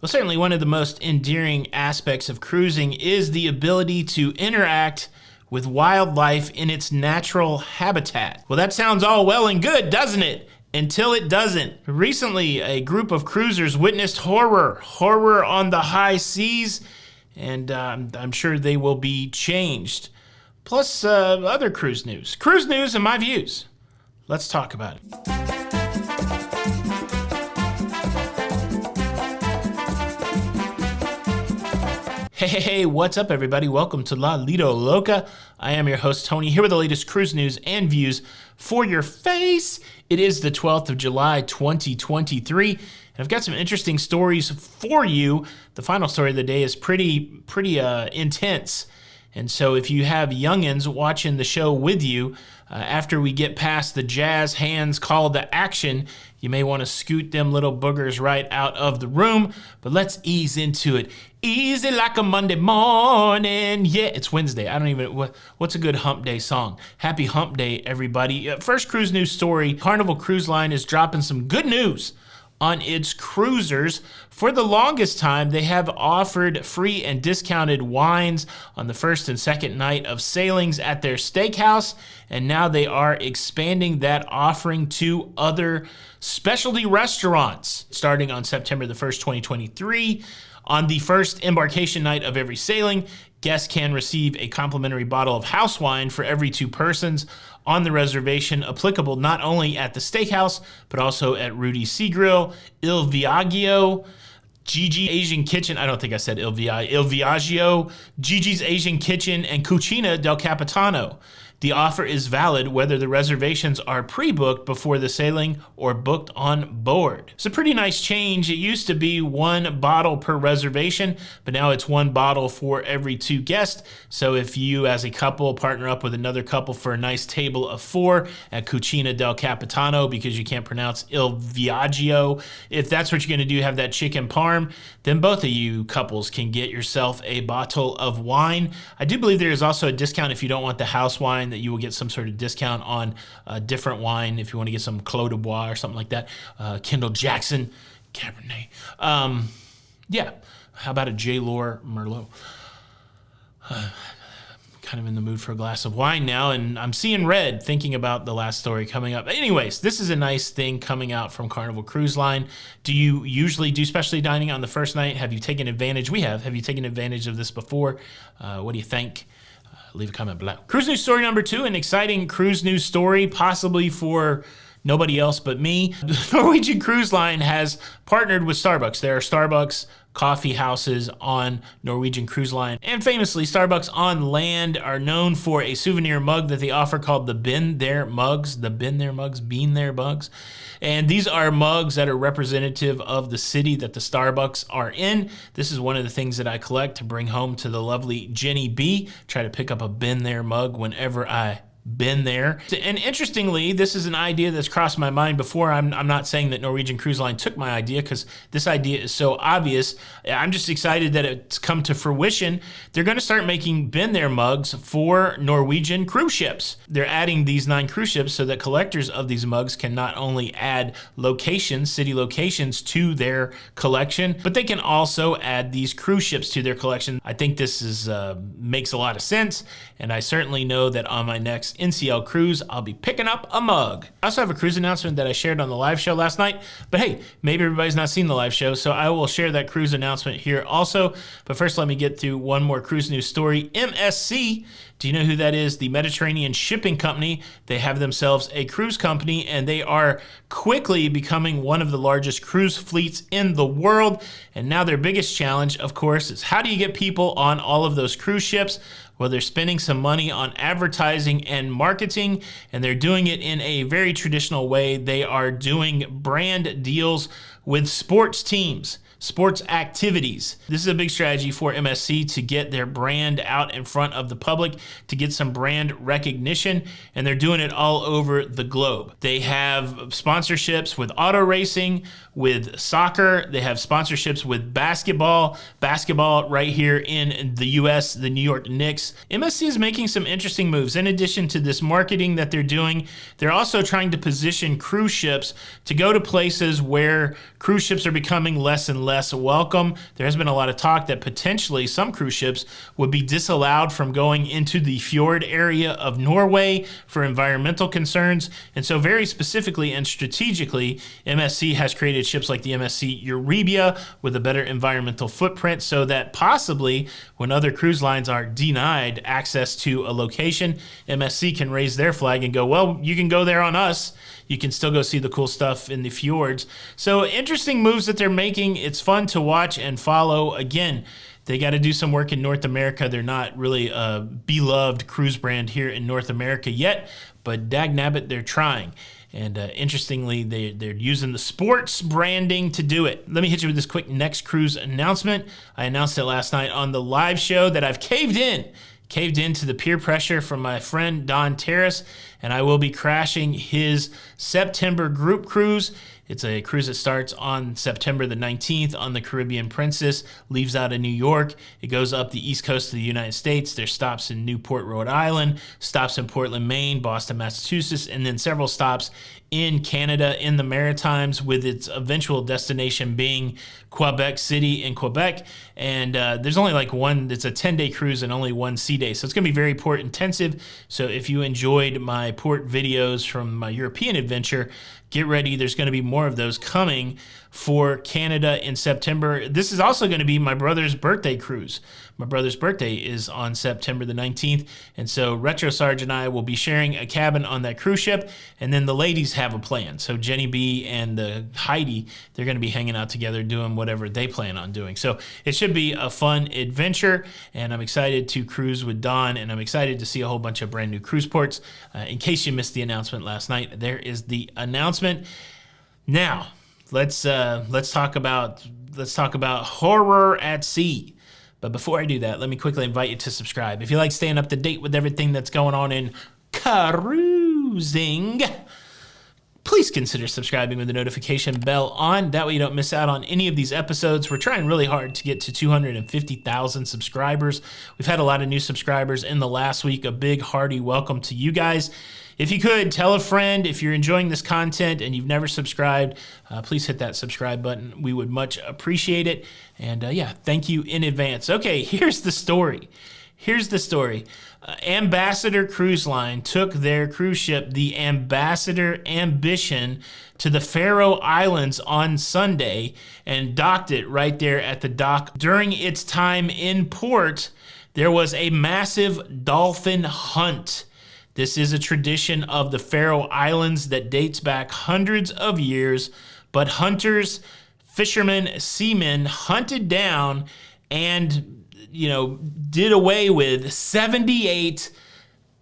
Well, certainly one of the most endearing aspects of cruising is the ability to interact with wildlife in its natural habitat. Well, that sounds all well and good, doesn't it? Until it doesn't. Recently, a group of cruisers witnessed horror on the high seas, and I'm sure they will be changed. Plus, other cruise news. Cruise news and my views. Let's talk about it. Hey, what's up, everybody? Welcome to La Lido Loca. I am your host, Tony, here with the latest cruise news and views for your face. It is the 12th of July, 2023, and I've got some interesting stories for you. The final story of the day is pretty intense, and so if you have youngins watching the show with you, after we get past the jazz hands call to action, you may want to scoot them little boogers right out of the room, but let's ease into it. Easy like a Monday morning. Yeah, it's Wednesday. What's a good hump day song? Happy hump day, everybody. First cruise news story. Carnival Cruise Line is dropping some good news on its cruisers. For the longest time, they have offered free and discounted wines on the first and second night of sailings at their steakhouse, and now they are expanding that offering to other specialty restaurants. Starting on September the 1st, 2023, on the first embarkation night of every sailing, guests can receive a complimentary bottle of house wine for every 2 persons on the reservation, applicable not only at the steakhouse, but also at Rudy's Sea Grill, Il Viaggio, Gigi Asian Kitchen, I don't think I said Il Viaggio, Gigi's Asian Kitchen, and Cucina del Capitano. The offer is valid whether the reservations are pre-booked before the sailing or booked on board. It's a pretty nice change. It used to be 1 bottle per reservation, but now it's 1 bottle for every 2 guests. So if you as a couple partner up with another couple for a nice table of 4 at Cucina del Capitano, because you can't pronounce Il Viaggio, if that's what you're gonna do, have that chicken parm, then both of you couples can get yourself a bottle of wine. I do believe there is also a discount if you don't want the house wine, that you will get some sort of discount on a different wine if you want to get some Clos de Bois or something like that. Kendall Jackson Cabernet. Yeah, how about a J. Lore Merlot? Kind of in the mood for a glass of wine now, and I'm seeing red thinking about the last story coming up. Anyways, this is a nice thing coming out from Carnival Cruise Line. Do you usually do specialty dining on the first night? Have you taken advantage? We have. Have you taken advantage of this before? What do you think? Leave a comment below. Cruise news story number 2, an exciting cruise news story, possibly for nobody else but me. Norwegian Cruise Line has partnered with Starbucks. There are Starbucks coffee houses on Norwegian Cruise Line. And famously, Starbucks on land are known for a souvenir mug that they offer called the Been There Mugs. The Been There Mugs, Bean There Mugs. And these are mugs that are representative of the city that the Starbucks are in. This is one of the things that I collect to bring home to the lovely Jenny B. Try to pick up a Been There mug whenever I been there. And interestingly, this is an idea that's crossed my mind before. I'm not saying that Norwegian Cruise Line took my idea, because this idea is so obvious. I'm just excited that it's come to fruition. They're going to start making Been There mugs for Norwegian cruise ships. They're adding these 9 cruise ships so that collectors of these mugs can not only add locations, city locations, to their collection, but they can also add these cruise ships to their collection. I think this is makes a lot of sense, and I certainly know that on my next NCL Cruise, I'll be picking up a mug. I also have a cruise announcement that I shared on the live show last night, but hey, maybe everybody's not seen the live show, so I will share that cruise announcement here also. But first, let me get through one more cruise news story. MSC, do you know who that is? The Mediterranean Shipping Company. They have themselves a cruise company, and they are quickly becoming one of the largest cruise fleets in the world. And now their biggest challenge, of course, is how do you get people on all of those cruise ships? Well, they're spending some money on advertising and marketing, and they're doing it in a very traditional way. They are doing brand deals with sports teams. sports activities. This is a big strategy for MSC to get their brand out in front of the public, to get some brand recognition, and they're doing it all over the globe. They have sponsorships with auto racing, with soccer. They have sponsorships with basketball right here in the US, the New York Knicks. MSC is making some interesting moves. In addition to this marketing that they're doing, they're also trying to position cruise ships to go to places where cruise ships are becoming less and less welcome. There has been a lot of talk that potentially some cruise ships would be disallowed from going into the fjord area of Norway for environmental concerns. And so very specifically and strategically, MSC has created ships like the MSC Eurybia with a better environmental footprint so that possibly when other cruise lines are denied access to a location, MSC can raise their flag and go, well, you can go there on us. You can still go see the cool stuff in the fjords. So interesting moves that they're making. It's fun to watch and follow. Again, they got to do some work in North America. They're not really a beloved cruise brand here in North America yet, but dagnabbit, they're trying. And interestingly, they're using the sports branding to do it. Let me hit you with this quick next cruise announcement. I announced it last night on the live show that I've caved into the peer pressure from my friend Don Terrace, and I will be crashing his September group cruise. It's a cruise that starts on September the 19th on the Caribbean Princess, leaves out of New York. It goes up the east coast of the United States. There's stops in Newport, Rhode Island, stops in Portland, Maine, Boston, Massachusetts, and then several stops in Canada in the Maritimes, with its eventual destination being Quebec City in Quebec. And there's only like one, it's a 10-day cruise and only one sea day. So it's going to be very port intensive. So if you enjoyed my port videos from my European adventure, get ready. There's going to be more of those coming for Canada in September. This is also going to be my brother's birthday cruise. My brother's birthday is on September the 19th. And so Retro Sarge and I will be sharing a cabin on that cruise ship. And then the ladies have a plan. So Jenny B and Heidi, they're going to be hanging out together doing whatever they plan on doing. So it should be a fun adventure. And I'm excited to cruise with Don. And I'm excited to see a whole bunch of brand new cruise ports. In case you missed the announcement last night, there is the announcement. Now, let's talk about horror at sea. But before I do that, let me quickly invite you to subscribe. If you like staying up to date with everything that's going on in cruising, please consider subscribing with the notification bell on. That way you don't miss out on any of these episodes. We're trying really hard to get to 250,000 subscribers. We've had a lot of new subscribers in the last week. A big hearty welcome to you guys. If you could, tell a friend. If you're enjoying this content and you've never subscribed, please hit that subscribe button. We would much appreciate it. And yeah, thank you in advance. Okay, here's the story. Ambassador Cruise Line took their cruise ship, the Ambassador Ambition, to the Faroe Islands on Sunday and docked it right there at the dock. During its time in port, there was a massive dolphin hunt. This is a tradition of the Faroe Islands that dates back hundreds of years, but hunters, fishermen, seamen hunted down and, did away with 78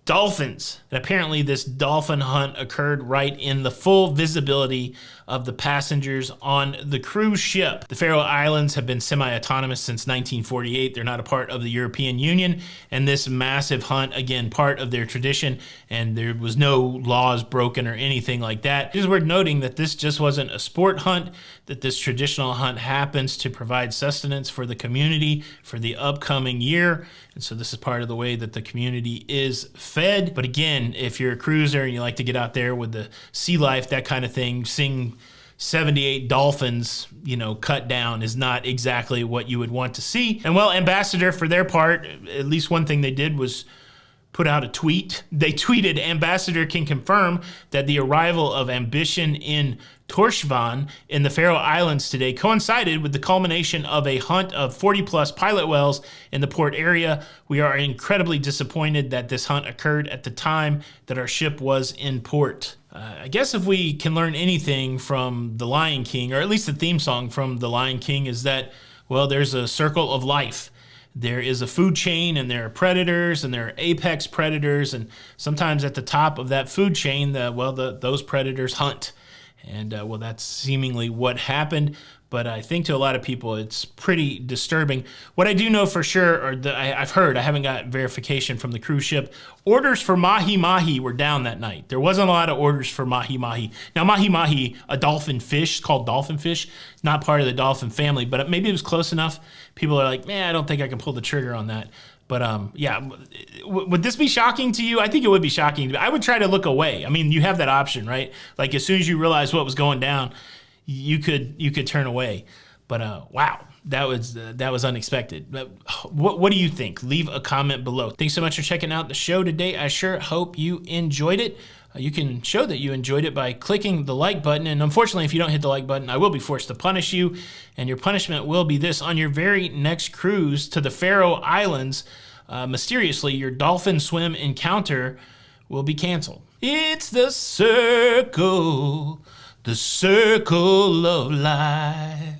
dolphins. And apparently this dolphin hunt occurred right in the full visibility of the passengers on the cruise ship. The Faroe Islands have been semi-autonomous since 1948. They're not a part of the European Union. And this massive hunt, again, part of their tradition, and there was no laws broken or anything like that. It is worth noting that this just wasn't a sport hunt, that this traditional hunt happens to provide sustenance for the community for the upcoming year. And so this is part of the way that the community is fed. But again, if you're a cruiser and you like to get out there with the sea life, that kind of thing, seeing 78 dolphins, cut down is not exactly what you would want to see. And well, Ambassador, for their part, at least one thing they did was put out a tweet. They tweeted, "Ambassador can confirm that the arrival of Ambition in Torshavn in the Faroe Islands today coincided with the culmination of a hunt of 40-plus pilot whales in the port area. We are incredibly disappointed that this hunt occurred at the time that our ship was in port." I guess if we can learn anything from The Lion King, or at least the theme song from The Lion King, is that, well, there's a circle of life. There is a food chain, and there are predators, and there are apex predators, and sometimes at the top of that food chain, those predators hunt. And well, that's seemingly what happened. But I think to a lot of people, it's pretty disturbing. What I do know for sure, or that I've heard, I haven't got verification from the cruise ship, orders for mahi-mahi were down that night. There wasn't a lot of orders for mahi-mahi. Now, mahi-mahi, a dolphin fish, called dolphin fish, not part of the dolphin family, but maybe it was close enough. People are like, man, I don't think I can pull the trigger on that. But yeah, would this be shocking to you? I think it would be shocking. I would try to look away. I mean, you have that option, right? Like as soon as you realize what was going down, you could turn away. But wow, that was unexpected. But what do you think? Leave a comment below. Thanks so much for checking out the show today. I sure hope you enjoyed it. You can show that you enjoyed it by clicking the like button. And unfortunately, if you don't hit the like button, I will be forced to punish you. And your punishment will be this: on your very next cruise to the Faroe Islands, mysteriously, your dolphin swim encounter will be canceled. It's the circle of life.